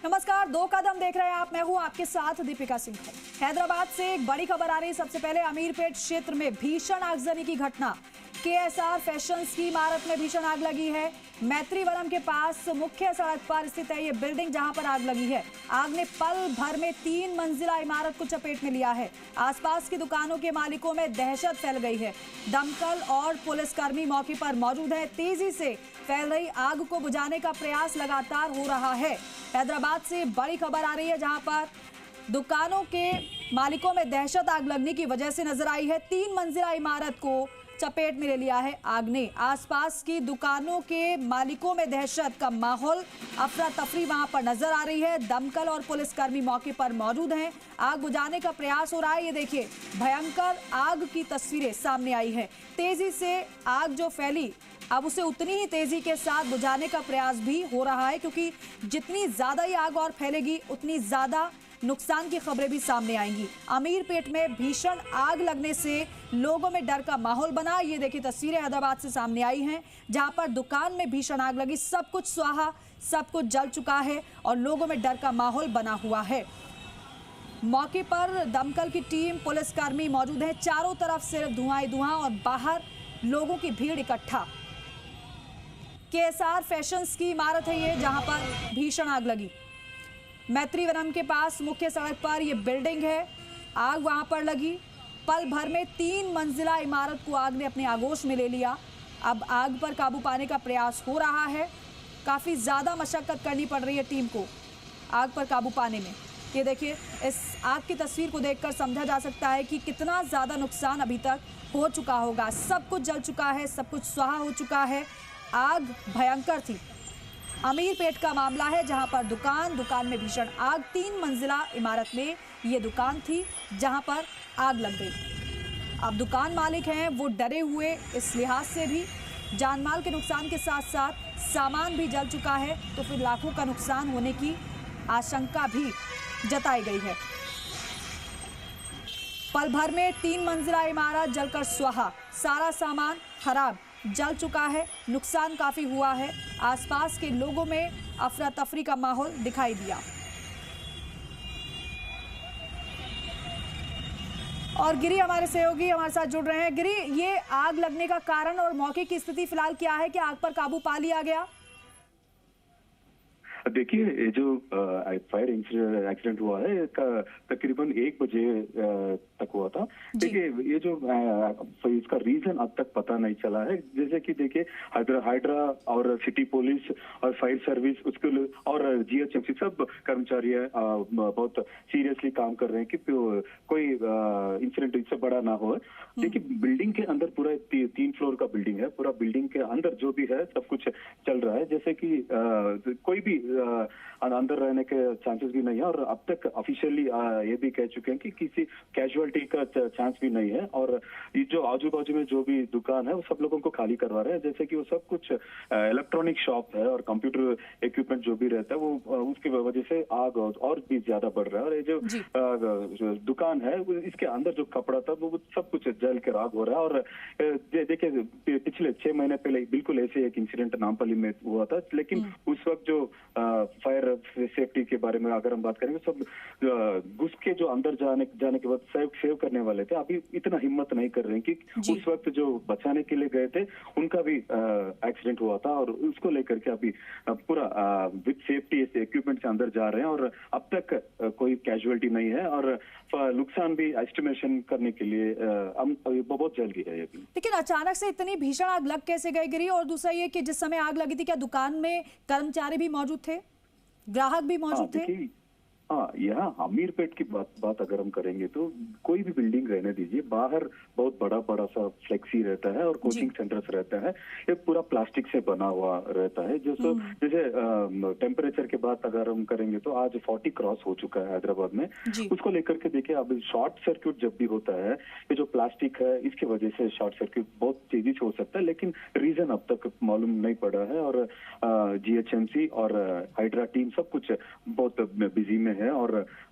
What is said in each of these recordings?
नमस्कार, दो कदम देख रहे हैं आप। मैं हूं आपके साथ दीपिका सिंह। हैदराबाद से एक बड़ी खबर आ रही है। सबसे पहले अमीरपेट क्षेत्र में भीषण आगजनी की घटना। केएसआर फैशंस की इमारत में भीषण आग लगी है। मैत्रीवनम के पास मुख्य सड़क पर स्थित है ये बिल्डिंग जहां पर आग लगी है। आग ने पल भर में 3 मंजिला इमारत को चपेट में लिया है। आसपास की दुकानों के मालिकों में दहशत फैल गई है। दमकल और पुलिसकर्मी मौके पर मौजूद है। तेजी से फैल रही आग को बुझाने का प्रयास लगातार हो रहा है। हैदराबाद से बड़ी खबर आ रही है जहां पर दुकानों के मालिकों में दहशत आग लगने की वजह से नजर आई है। 3 मंजिला इमारत को चपेट में ले लिया है आग ने। आसपास की दुकानों के मालिकों में दहशत का माहौल, अफरा तफरी वहां पर नजर आ रही है। दमकल और पुलिसकर्मी मौके पर मौजूद हैं। आग बुझाने का प्रयास हो रहा है। ये देखिए, भयंकर आग की तस्वीरें सामने आई है। तेजी से आग जो फैली, अब उसे उतनी ही तेजी के साथ बुझाने का प्रयास भी हो रहा है, क्योंकि जितनी ज्यादा ये आग और फैलेगी उतनी ज्यादा नुकसान की खबरें भी सामने आएंगी। अमीरपेट में भीषण आग लगने से लोगों में डर का माहौल बना। ये देखिए, तस्वीरें हैदराबाद से सामने आई हैं जहां पर दुकान में भीषण आग लगी। सब कुछ स्वाहा, सब कुछ जल चुका है और लोगों में डर का माहौल बना हुआ है। मौके पर दमकल की टीम, पुलिसकर्मी मौजूद हैं। चारों तरफ सिर्फ धुआं ही धुआं और बाहर लोगों की भीड़ इकट्ठा। केएसआर फैशंस की इमारत है ये जहां पर भीषण आग लगी। मैत्रीवनम के पास मुख्य सड़क पर यह बिल्डिंग है। आग वहां पर लगी। पल भर में 3 मंजिला इमारत को आग ने अपने आगोश में ले लिया। अब आग पर काबू पाने का प्रयास हो रहा है। काफी ज्यादा मशक्कत करनी पड़ रही है टीम को आग पर काबू पाने में। ये देखिए, इस आग की तस्वीर को देखकर समझा जा सकता है कि कितना ज्यादा नुकसान अभी तक हो चुका होगा। सब कुछ जल चुका है, सब कुछ स्वाहा हो चुका है। आग भयंकर थी। अमीरपेट का मामला है जहां पर दुकान में भीषण आग। 3 मंजिला इमारत में ये दुकान थी जहां पर आग लग गई। अब दुकान मालिक हैं वो डरे हुए, इस लिहाज से भी जानमाल के नुकसान के साथ साथ सामान भी जल चुका है, तो फिर लाखों का नुकसान होने की आशंका भी जताई गई है। पल भर में 3 मंजिला इमारत जलकर स्वाहा। सारा सामान खराब, जल चुका है। नुकसान काफी हुआ है। आसपास के लोगों में अफरा तफरी का माहौल दिखाई दिया। और गिरी हमारे सहयोगी हमारे साथ जुड़ रहे हैं। गिरी, ये आग लगने का कारण और मौके की स्थिति फिलहाल क्या है? क्या आग पर काबू पा लिया गया? देखिए, ये जो फायर एक्सीडेंट हुआ है तकरीबन 1 बजे तक हुआ था। देखिए, ये जो इसका रीजन अब तक पता नहीं चला है। जैसे कि देखिए, हाइड्रा और सिटी पुलिस और फायर सर्विस उसके और जीएचएमसी सब कर्मचारी बहुत सीरियसली काम कर रहे हैं कि कोई इंसिडेंट इससे बड़ा ना हो। देखिए, बिल्डिंग के अंदर पूरा 3 फ्लोर का बिल्डिंग है। पूरा बिल्डिंग के अंदर जो भी है सब कुछ चल रहा है। जैसे कि कोई भी अंदर रहने के चांसेस भी नहीं है। और अब तक ऑफिशियली ये भी कह चुके हैं कि किसी कैजुअलिटी का चांस भी नहीं है। और ये जो आजू बाजू में जो भी दुकान है वो सब लोगों को खाली करवा रहे हैं। जैसे कि वो सब कुछ इलेक्ट्रॉनिक शॉप है और कंप्यूटर इक्विपमेंट जो भी रहता है वो उसकी वजह से आग और भी ज्यादा बढ़ रहा है। और ये जो दुकान है इसके अंदर जो कपड़ा था वो सब कुछ जल के आग हो रहा है। और देखिए, पिछले 6 महीने पहले बिल्कुल ऐसे एक इंसिडेंट नामपल्ली में हुआ था। लेकिन उस वक्त जो फायर सेफ्टी के बारे में अगर हम बात करेंगे, सब घुस के जो अंदर जाने के बाद सेव करने वाले थे। अभी इतना हिम्मत नहीं कर रहे हैं कि उस वक्त जो बचाने के लिए गए थे उनका भी एक्सीडेंट हुआ था। और उसको लेकर के अभी पूरा विद सेफ्टी इक्विपमेंट से अंदर जा रहे हैं। और अब तक कोई कैजुअलिटी नहीं है। और नुकसान भी एस्टिमेशन करने के लिए बहुत जल्दी है। लेकिन अचानक से इतनी भीषण आग लग कैसे गई गिरी? और दूसरा ये कि जिस समय आग लगी थी, क्या दुकान में कर्मचारी भी मौजूद थे, ग्राहक भी मौजूद थे? हाँ, यहाँ अमीरपेट की बात अगर हम करेंगे तो कोई भी बिल्डिंग रहने दीजिए, बाहर बहुत बड़ा सा फ्लेक्सी रहता है और कोचिंग सेंटर्स रहता है। ये पूरा प्लास्टिक से बना हुआ रहता है। जैसे टेम्परेचर के बात अगर हम करेंगे तो आज 40 क्रॉस हो चुका है हैदराबाद में। उसको लेकर के देखिए, अब शॉर्ट सर्क्यूट जब भी होता है, ये जो प्लास्टिक है इसकी वजह से शॉर्ट सर्क्यूट बहुत तेजी से हो सकता है। लेकिन रीजन अब तक मालूम नहीं पड़ा है। और जीएचएमसी और हाइड्रा टीम सब कुछ बहुत बिजी में है। और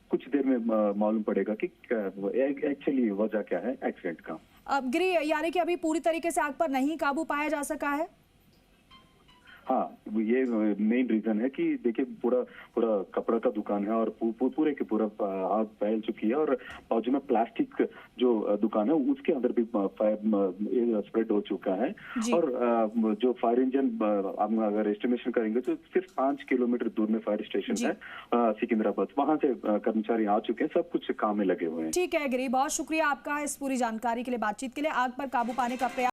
कुछ देर में मालूम पड़ेगा कि एक्चुअली वजह क्या है एक्सीडेंट का। अब गिरी, यानी कि अभी पूरी तरीके से आग पर नहीं काबू पाया जा सका है? हाँ, ये मेन रीजन है कि देखिए पूरा पूरा कपड़ा का दुकान है और पूरे के पूरा आग फैल चुकी है और बाजू में प्लास्टिक जो दुकान है उसके अंदर भी फायर स्प्रेड हो चुका है। जी। और जो फायर इंजन हम अगर एस्टिमेशन करेंगे तो सिर्फ 5 किलोमीटर दूर में फायर स्टेशन जी। है सिकंदराबाद, वहां से कर्मचारी आ चुके हैं, सब कुछ काम में लगे हुए हैं। ठीक है गिरी, बहुत शुक्रिया आपका इस पूरी जानकारी के लिए, बातचीत के लिए। आग पर काबू पाने का प्रयास